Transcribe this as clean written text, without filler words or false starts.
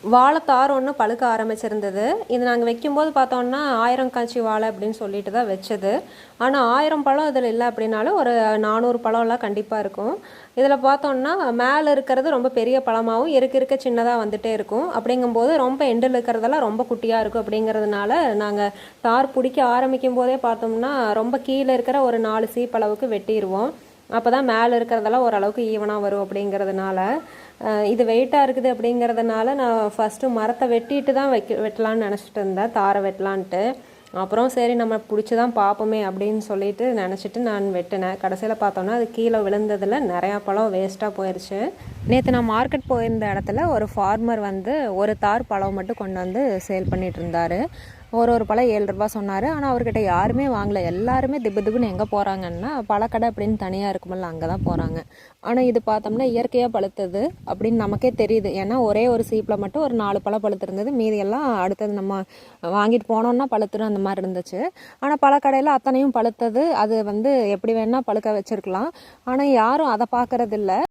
வாழைத்தார் ஒன்று பழுக்க ஆரம்பிச்சிருந்தது. இது நாங்கள் வைக்கும்போது பார்த்தோன்னா 1000 காய்ச்சி வாழை அப்படின்னு சொல்லிட்டு தான் வச்சது. ஆனால் 1000 பழம் இதில் இல்லை அப்படின்னாலும் ஒரு 400 பழம்லாம் கண்டிப்பாக இருக்கும். இதில் பார்த்தோன்னா மேலே இருக்கிறது ரொம்ப பெரிய பழமாகவும் இருக்க சின்னதாக வந்துகிட்டே இருக்கும். அப்படிங்கும்போது ரொம்ப எண்டில் இருக்கிறதெல்லாம் ரொம்ப குட்டியாக இருக்கும். அப்படிங்கிறதுனால நாங்கள் தார் பிடிக்க ஆரம்பிக்கும் போதே பார்த்தோம்னா ரொம்ப கீழே இருக்கிற ஒரு 4 சீப்பளவுக்கு வெட்டிடுவோம். அப்போ தான் மேலே இருக்கிறதெல்லாம் ஓரளவுக்கு ஈவனாக வரும். அப்படிங்கிறதுனால இது வெயிட்டாக இருக்குது. அப்படிங்கிறதுனால நான் ஃபஸ்ட்டு மரத்தை வெட்டிட்டு தான் வெட்டலான்னு நினச்சிட்டு இருந்தேன், தாரை வெட்டலான்ட்டு. அப்புறம் சரி நம்ம பிடிச்சி தான் பார்ப்போமே அப்படின்னு சொல்லிட்டு நினச்சிட்டு நான் வெட்டினேன். கடைசியில் பார்த்தோன்னா அது கீழே விழுந்ததில் நிறையா பழம் வேஸ்ட்டாக போயிடுச்சு. நேற்று நான் மார்க்கெட் போயிருந்த இடத்துல ஒரு ஃபார்மர் வந்து ஒரு தார் பழம் மட்டும் கொண்டு வந்து சேல் பண்ணிகிட்டு இருந்தார். ஒரு பழம் 7 ரூபா சொன்னார். ஆனால் அவர்கிட்ட யாருமே வாங்கலை. எல்லாருமே திப்புன்னு எங்கே போகிறாங்கன்னா பழக்கடை அப்படின்னு தனியாக இருக்குமில்ல, அங்கே தான் போகிறாங்க. ஆனால் இது பார்த்தோம்னா இயற்கையாக பழுத்தது அப்படின்னு நமக்கே தெரியுது. ஏன்னா ஒரே ஒரு சீப்பில் மட்டும் ஒரு 4 பழம் பழுத்திருந்தது. மீதியெல்லாம் அடுத்தது நம்ம வாங்கிட்டு போனோன்னா பழுத்துரும் அந்த மாதிரி இருந்துச்சு. ஆனால் பழக்கடையில் அத்தனையும் பழுத்தது. அது வந்து எப்படி வேணால் பழுக்க வச்சுருக்கலாம். ஆனால் யாரும் அதை பார்க்கறதில்ல.